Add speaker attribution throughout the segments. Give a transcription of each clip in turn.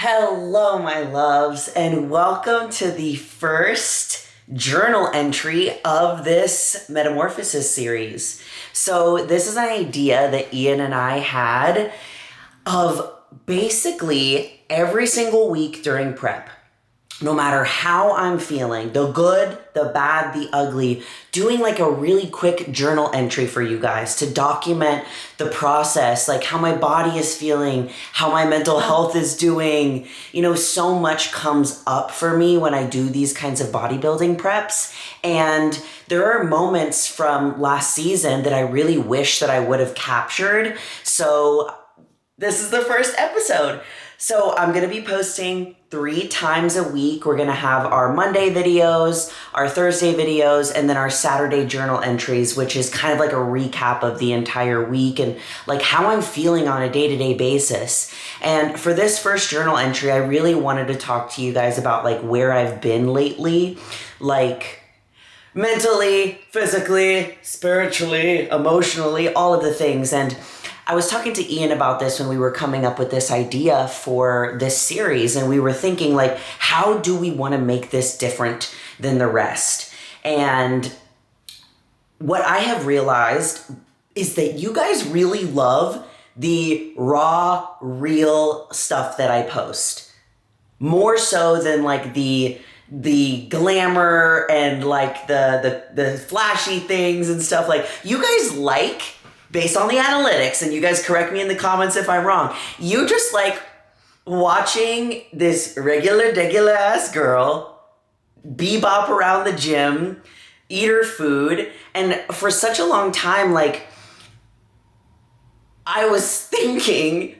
Speaker 1: Hello, my loves, and welcome to the first journal entry of this Metamorphosis series. So, this is an idea that Ian and I had of basically every single week during prep, no matter how I'm feeling, the good, the bad, the ugly, doing like a really quick journal entry for you guys to document the process, like how my body is feeling, how my mental health is doing. So much comes up for me when I do these kinds of bodybuilding preps. And there are moments from last season that I really wish that I would have captured. So this is the first episode. So I'm going to be posting 3 times a week. We're going to have our Monday videos, our Thursday videos, and then our Saturday journal entries, which is kind of like a recap of the entire week and like how I'm feeling on a day-to-day basis. And for this first journal entry, I really wanted to talk to you guys about like where I've been lately, like mentally, physically, spiritually, emotionally, all of the things. And I was talking to Ian about this when we were coming up with this idea for this series, and we were thinking like, how do we want to make this different than the rest? And what I have realized is that you guys really love the raw, real stuff that I post. More so than like the glamour and like the flashy things and stuff. Like, you guys like, based on the analytics, and you guys correct me in the comments if I'm wrong, you just like watching this regular ass girl bebop around the gym, eat her food. And for such a long time, like, I was thinking,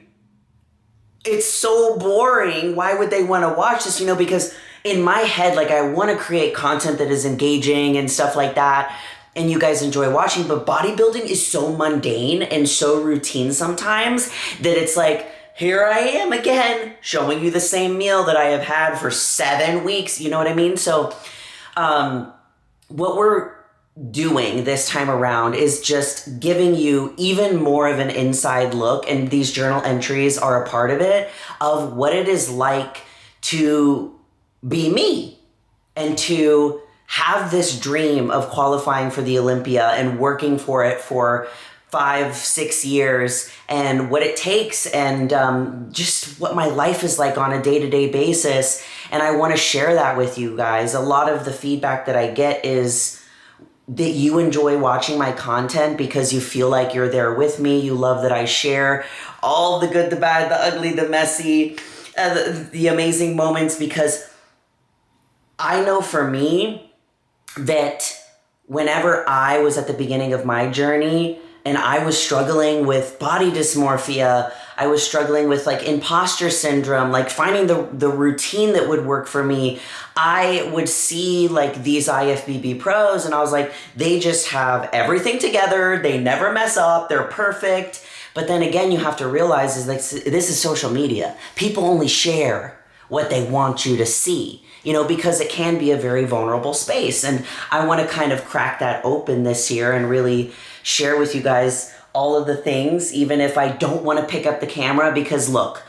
Speaker 1: it's so boring. Why would they want to watch this? Because in my head, like, I want to create content that is engaging and stuff like that, and you guys enjoy watching, but bodybuilding is so mundane and so routine sometimes that it's like, here I am again, showing you the same meal that I have had for 7 weeks, you know what I mean? So what we're doing this time around is just giving you even more of an inside look, and these journal entries are a part of it, of what it is like to be me and to have this dream of qualifying for the Olympia and working for it for 5-6 years, and what it takes, and just what my life is like on a day-to-day basis. And I want to share that with you guys. A lot of the feedback that I get is that you enjoy watching my content because you feel like you're there with me. You love that I share all the good, the bad, the ugly, the messy, the amazing moments, because I know for me that whenever I was at the beginning of my journey and I was struggling with body dysmorphia, I was struggling with like imposter syndrome, like finding the routine that would work for me, I would see like these IFBB pros and I was like, they just have everything together. They never mess up. They're perfect. But then again, you have to realize is like, this is social media. People only share what they want you to see, because it can be a very vulnerable space. And I want to kind of crack that open this year and really share with you guys all of the things, even if I don't want to pick up the camera, because look,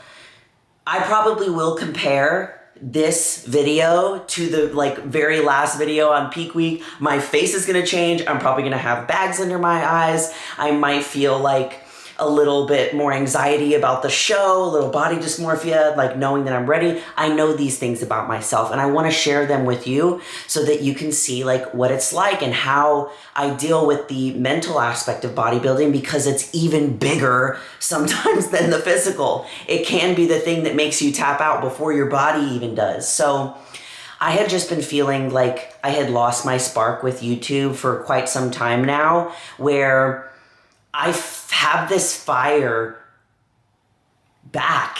Speaker 1: I probably will compare this video to the like very last video on peak week. My face is going to change. I'm probably going to have bags under my eyes. I might feel like a little bit more anxiety about the show, a little body dysmorphia, like knowing that I'm ready. I know these things about myself, and I want to share them with you so that you can see like what it's like and how I deal with the mental aspect of bodybuilding, because it's even bigger sometimes than the physical. It can be the thing that makes you tap out before your body even does. So I had just been feeling like I had lost my spark with YouTube for quite some time now, where I have this fire back,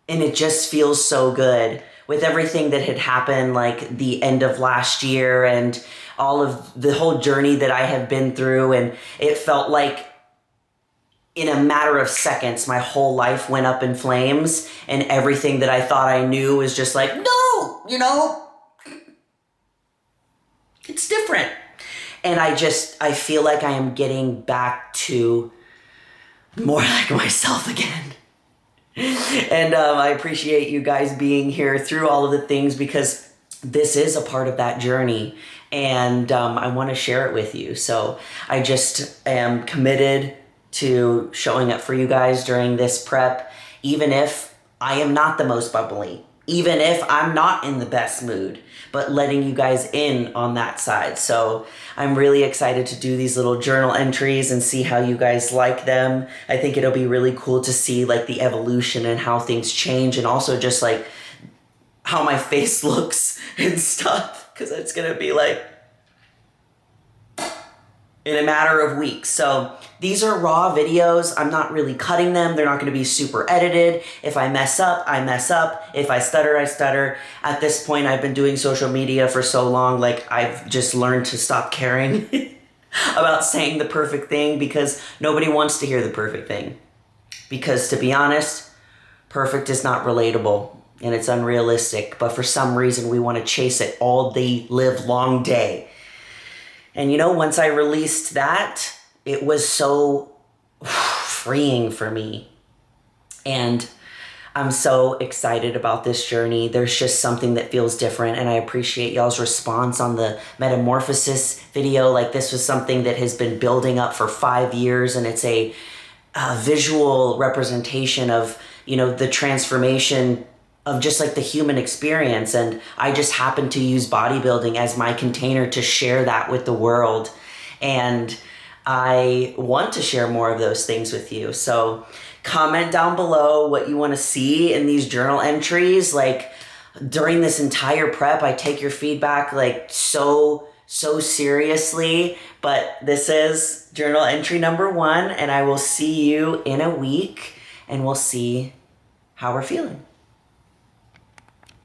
Speaker 1: and it just feels so good with everything that had happened, like the end of last year and all of the whole journey that I have been through. And it felt like in a matter of seconds, my whole life went up in flames, and everything that I thought I knew was just like, no, it's different. And I feel like I am getting back to more like myself again. And I appreciate you guys being here through all of the things, because this is a part of that journey, and I want to share it with you. So I just am committed to showing up for you guys during this prep, even if I am not the most bubbly, even if I'm not in the best mood, but letting you guys in on that side. So I'm really excited to do these little journal entries and see how you guys like them. I think it'll be really cool to see like the evolution and how things change, and also just like how my face looks and stuff, because it's gonna be like in a matter of weeks. So these are raw videos. I'm not really cutting them. They're not going to be super edited. If I mess up, I mess up. If I stutter, I stutter. At this point, I've been doing social media for so long, like I've just learned to stop caring about saying the perfect thing, because nobody wants to hear the perfect thing. Because to be honest, perfect is not relatable and it's unrealistic, but for some reason we want to chase it all the live long day. And you know, once I released that, it was so freeing for me. And I'm so excited about this journey. There's just something that feels different, and I appreciate y'all's response on the metamorphosis video. Like, this was something that has been building up for 5 years, and it's a visual representation of, you know, the transformation of just like the human experience. And I just happen to use bodybuilding as my container to share that with the world. And I want to share more of those things with you. So comment down below what you want to see in these journal entries. Like, during this entire prep, I take your feedback like so seriously. But this is journal entry number 1, and I will see you in a week, and we'll see how we're feeling.